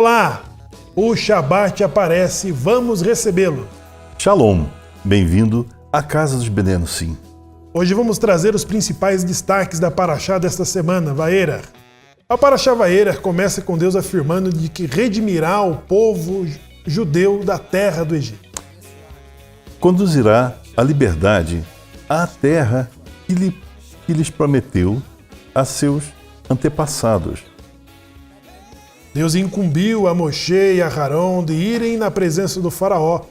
Olá! O Shabat aparece, vamos recebê-lo. Shalom, bem-vindo à Casa dos Benenos Sim. Hoje vamos trazer os principais destaques da Parashá desta semana, Vaera. A Parashá Vaera começa com Deus afirmando de que redimirá o povo judeu da terra do Egito. Conduzirá a liberdade à terra que lhes prometeu a seus antepassados. Deus incumbiu a Moshe e a Aarão de irem na presença do faraó,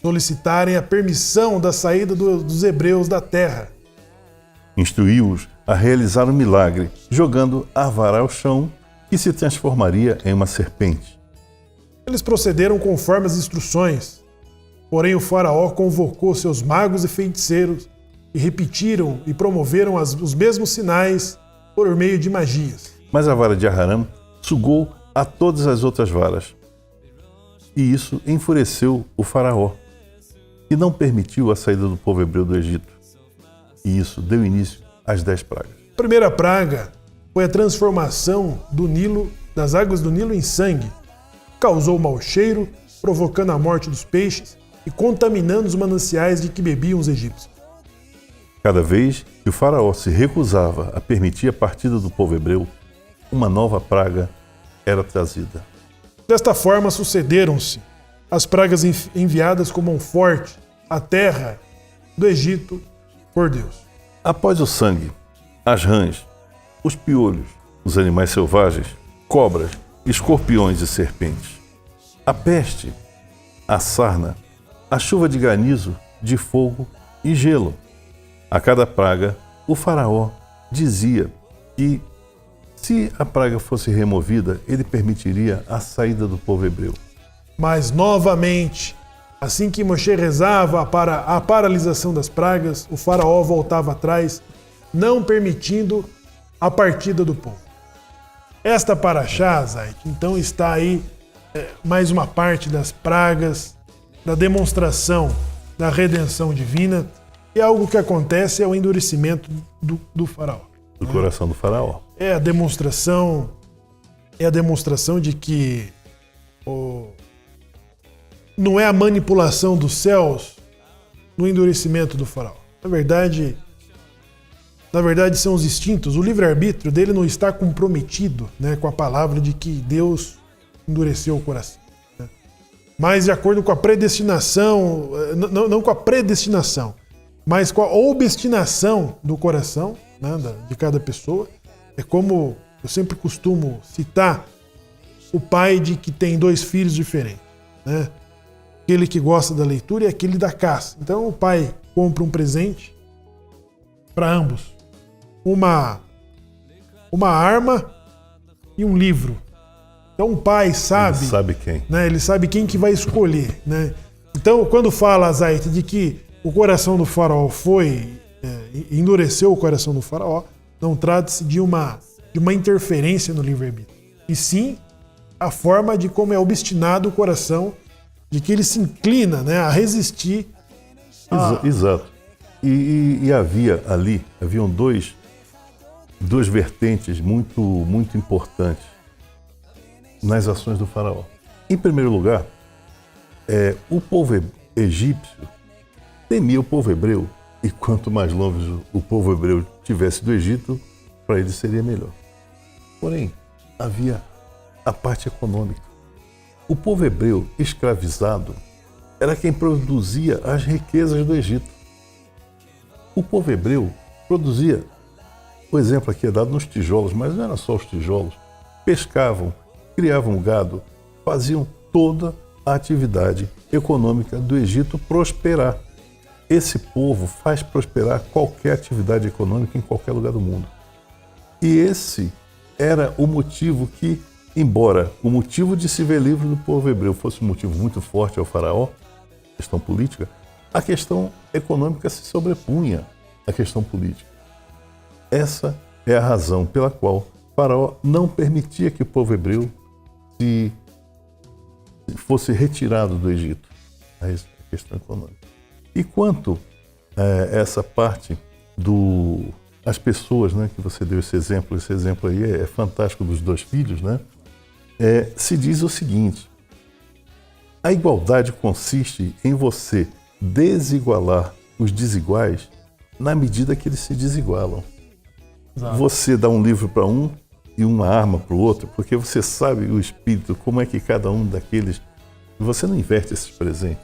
solicitarem a permissão da saída dos hebreus da terra. Instruiu-os a realizar um milagre, jogando a vara ao chão, que se transformaria em uma serpente. Eles procederam conforme as instruções, porém o faraó convocou seus magos e feiticeiros e repetiram e promoveram os mesmos sinais por meio de magias. Mas a vara de Aharam sugou a todas as outras varas. E isso enfureceu o faraó, e não permitiu a saída do povo hebreu do Egito. E isso deu início às 10 pragas. A primeira praga foi a transformação do Nilo, das águas do Nilo em sangue. Causou mau cheiro, provocando a morte dos peixes e contaminando os mananciais de que bebiam os egípcios. Cada vez que o faraó se recusava a permitir a partida do povo hebreu, uma nova praga era trazida. Desta forma sucederam-se as pragas enviadas como um forte à terra do Egito por Deus. Após o sangue, as rãs, os piolhos, os animais selvagens, cobras, escorpiões e serpentes, a peste, a sarna, a chuva de granizo, de fogo e gelo. A cada praga, o faraó dizia que, se a praga fosse removida, ele permitiria a saída do povo hebreu. Mas, novamente, assim que Moshe rezava para a paralisação das pragas, o faraó voltava atrás, não permitindo a partida do povo. Esta Parashá, Zait, então está aí mais uma parte das pragas, da demonstração da redenção divina, e algo que acontece é o endurecimento do faraó. Do coração do faraó. É a demonstração de que não é a manipulação dos céus no endurecimento do faraó. Na verdade são os instintos. O livre-arbítrio dele não está comprometido, né, com a palavra de que Deus endureceu o coração. Né? Mas de acordo com a predestinação, não com a predestinação, mas com a obstinação do coração, né, de cada pessoa. É como eu sempre costumo citar o pai de que tem 2 filhos diferentes, né? Aquele que gosta da leitura e aquele da caça. Então o pai compra um presente para ambos. Uma arma e um livro. Então o pai sabe... Ele sabe quem. Né, ele sabe quem que vai escolher. Né? Então quando fala, Zait, de que o coração do faraó endureceu o coração do faraó, não trata-se de uma interferência no livre-arbítrio, e sim a forma de como é obstinado o coração, de que ele se inclina, né, a resistir. Exato. E haviam duas vertentes muito, muito importantes nas ações do faraó. Em primeiro lugar, o povo egípcio temia o povo hebreu, e quanto mais longe o povo hebreu estivesse do Egito, para ele seria melhor. Porém, havia a parte econômica. O povo hebreu escravizado era quem produzia as riquezas do Egito. O povo hebreu produzia, o exemplo aqui é dado nos tijolos, mas não era só os tijolos. Pescavam, criavam gado, faziam toda a atividade econômica do Egito prosperar. Esse povo faz prosperar qualquer atividade econômica em qualquer lugar do mundo. E esse era o motivo que, embora o motivo de se ver livre do povo hebreu fosse um motivo muito forte ao faraó, questão política, a questão econômica se sobrepunha à questão política. Essa é a razão pela qual o faraó não permitia que o povo hebreu fosse retirado do Egito. A questão econômica. E quanto a essa parte as pessoas, né, que você deu esse exemplo aí é fantástico dos 2 filhos, né? se diz o seguinte: a igualdade consiste em você desigualar os desiguais na medida que eles se desigualam. Exato. Você dá um livro para um e uma arma para o outro, porque você sabe o espírito, como é que cada um daqueles... Você não inverte esses presentes,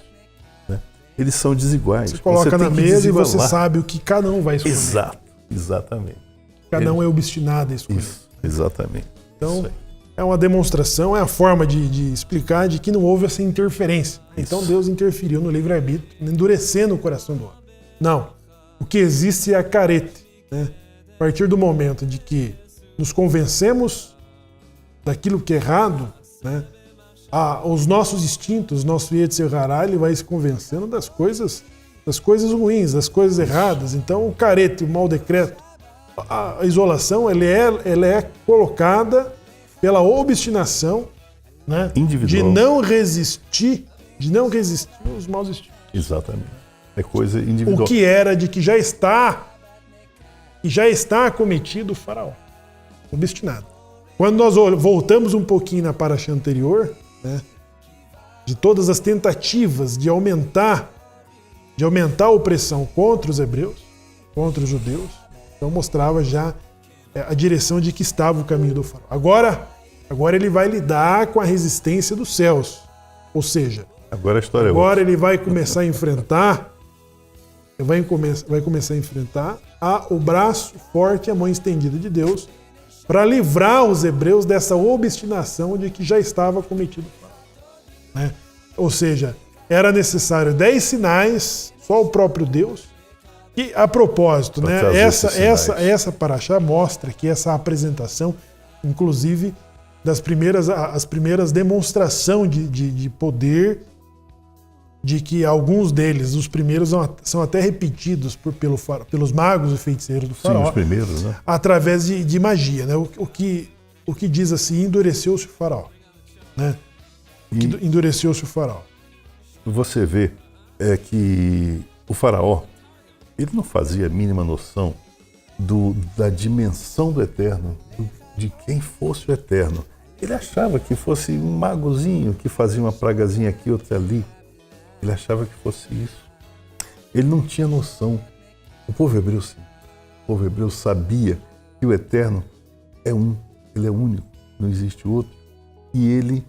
né? Eles são desiguais. Você coloca na mesa e você sabe o que cada um vai escolher. Exato, exatamente. Cada um é obstinado a escolher. Isso, exatamente. Então, é uma demonstração, é a forma de explicar de que não houve essa interferência. Então Deus interferiu no livre-arbítrio, endurecendo o coração do homem. Não. O que existe é a carete, né? A partir do momento de que nos convencemos daquilo que é errado, né? Os nossos instintos, nosso Yetzer Hará, ele vai se convencendo das coisas ruins, das coisas erradas. Então, o carete, o mau decreto, a isolação, ela é colocada pela obstinação, né? Individual. de não resistir aos maus instintos. Exatamente. É coisa individual. O que era de que já está acometido o faraó. Obstinado. Quando nós voltamos um pouquinho na paraxá anterior, né, de todas as tentativas de aumentar a opressão contra os hebreus, contra os judeus, então mostrava já a direção de que estava o caminho do faraó. Agora ele vai lidar com a resistência dos céus. Ou seja, agora ele vai começar a enfrentar o braço forte e a mão estendida de Deus para livrar os hebreus dessa obstinação de que já estava cometido o faraó, né? Ou seja, era necessário 10 sinais, só o próprio Deus. E a propósito, né, essa paraxá mostra que essa apresentação, inclusive as primeiras demonstrações de poder, de que alguns deles, os primeiros, são até repetidos pelos magos e feiticeiros do faraó. Sim, os primeiros, né? Através de magia, né? O que diz assim, endureceu-se o faraó, né? Endureceu-se o faraó. Você vê que o faraó, ele não fazia a mínima noção da dimensão do eterno, de quem fosse o eterno. Ele achava que fosse um magozinho que fazia uma pragazinha aqui, outra ali. Ele achava que fosse isso. Ele não tinha noção. O povo hebreu sim. O povo hebreu sabia que o eterno é um. Ele é único, não existe outro. E ele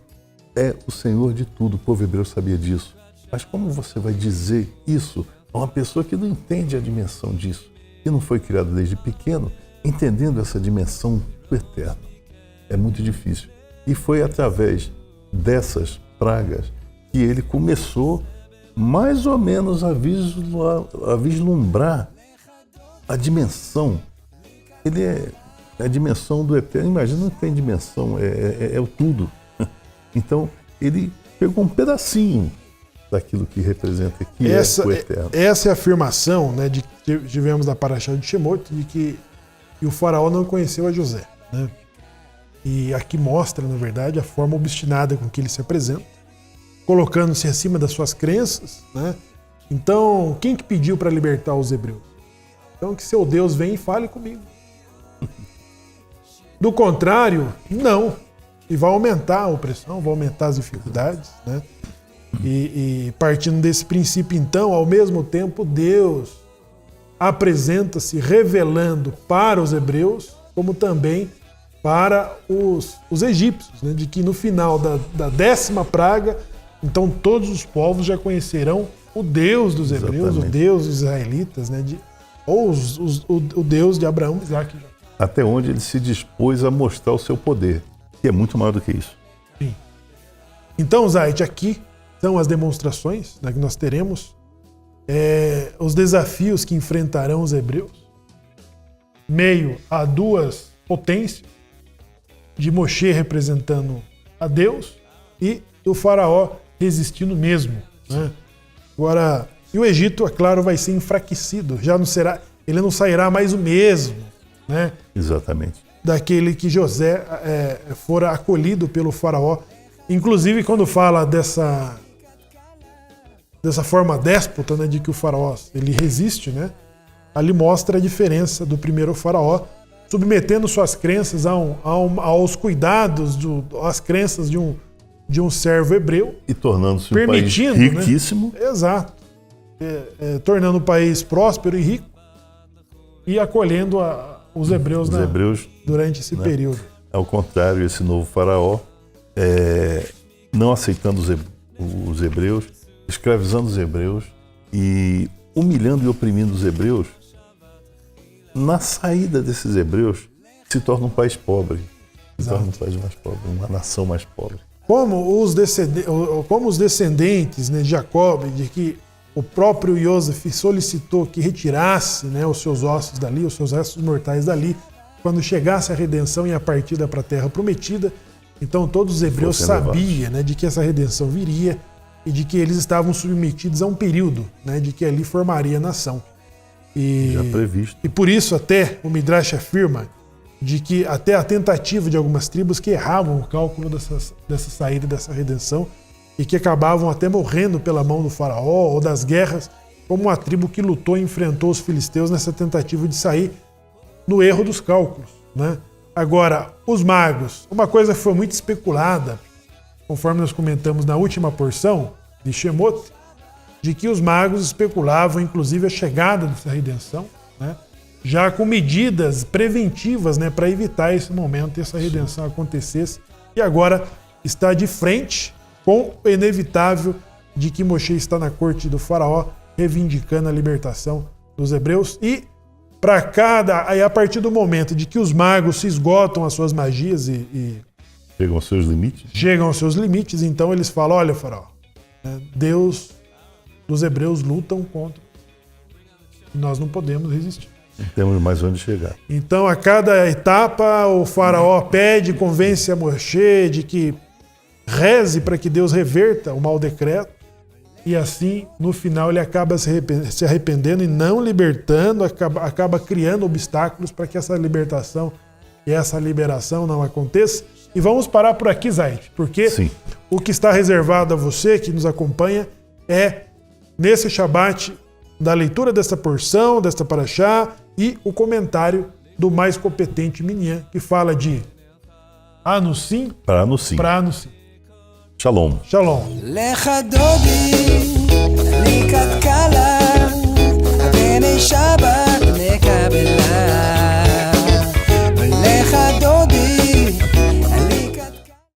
é o Senhor de tudo. O povo hebreu sabia disso. Mas como você vai dizer isso a uma pessoa que não entende a dimensão disso, que não foi criado desde pequeno, entendendo essa dimensão do eterno? É muito difícil. E foi através dessas pragas que ele começou mais ou menos a vislumbrar a dimensão. Ele é a dimensão do eterno. Imagina, não tem dimensão, é o tudo. Então, ele pegou um pedacinho daquilo que representa, que é o eterno. Essa é a afirmação, né, de que tivemos da paraxá de Shemot, de que o faraó não conheceu a José, né? E aqui mostra, na verdade, a forma obstinada com que ele se apresenta, colocando-se acima das suas crenças, né? Então, quem que pediu para libertar os hebreus? Então, que seu Deus venha e fale comigo. Do contrário, não. E vai aumentar a opressão, vai aumentar as dificuldades, né? E partindo desse princípio, então, ao mesmo tempo, Deus apresenta-se revelando para os hebreus, como também para os egípcios, né? De que no final da 10ª praga, então todos os povos já conhecerão o Deus dos hebreus, exatamente, o Deus dos israelitas, né? O Deus de Abraão, Isaac e Jacó. Até onde ele se dispôs a mostrar o seu poder, que é muito maior do que isso. Sim. Então, Zayt, aqui são as demonstrações, né, que nós teremos, os desafios que enfrentarão os hebreus, meio a duas potências, de Moshe representando a Deus e o faraó resistindo mesmo, né? Agora, e o Egito, é claro, vai ser enfraquecido, ele não sairá mais o mesmo, né? Exatamente. Daquele que José fora acolhido pelo faraó. Inclusive, quando fala dessa forma déspota, né, de que o faraó ele resiste, né? Ali mostra a diferença do primeiro faraó submetendo suas crenças aos cuidados, às crenças de um servo hebreu. E tornando-se um país riquíssimo. Né? Exato. Tornando o país próspero e rico e acolhendo os hebreus durante esse período. Ao contrário, esse novo faraó, não aceitando os hebreus, escravizando os hebreus e humilhando e oprimindo os hebreus, na saída desses hebreus, se torna um país pobre. Se torna um país mais pobre, uma nação mais pobre. Como os descendentes, né, de Jacó, de que o próprio Iosef solicitou que retirasse, né, os seus ossos dali, os seus restos mortais dali, quando chegasse a redenção e a partida para a terra prometida. Então todos os hebreus sabiam, né, de que essa redenção viria e de que eles estavam submetidos a um período, né, de que ali formaria a nação. Já previsto. E por isso até o Midrash afirma de que até a tentativa de algumas tribos que erravam o cálculo dessa saída, dessa redenção, e que acabavam até morrendo pela mão do faraó ou das guerras, como uma tribo que lutou e enfrentou os filisteus nessa tentativa de sair no erro dos cálculos, né? Agora, os magos, uma coisa que foi muito especulada, conforme nós comentamos na última porção de Shemot, de que os magos especulavam, inclusive, a chegada dessa redenção, né? Já com medidas preventivas, né, para evitar esse momento e essa redenção acontecesse. E agora está de frente com o inevitável de que Moshe está na corte do faraó, reivindicando a libertação dos hebreus. E aí, a partir do momento de que os magos se esgotam as suas magias e chegam aos seus limites. Chegam aos seus limites, então eles falam: olha, faraó, Deus dos hebreus lutam contra. Nós não podemos resistir. Não temos mais onde chegar. Então, a cada etapa, o faraó pede, convence a Moshe de que reze para que Deus reverta o mau decreto. E assim, no final, ele acaba se arrependendo e não libertando, acaba criando obstáculos para que essa libertação e essa liberação não aconteça. E vamos parar por aqui, Zaid, porque Sim. O que está reservado a você que nos acompanha é, nesse Shabat, da leitura desta porção, desta paraxá, e o comentário do mais competente Minyan, que fala de Anussim para Anussim. Shalom. Shalom. Lecha Dodi, Likat Kala, Bnei Shabbat.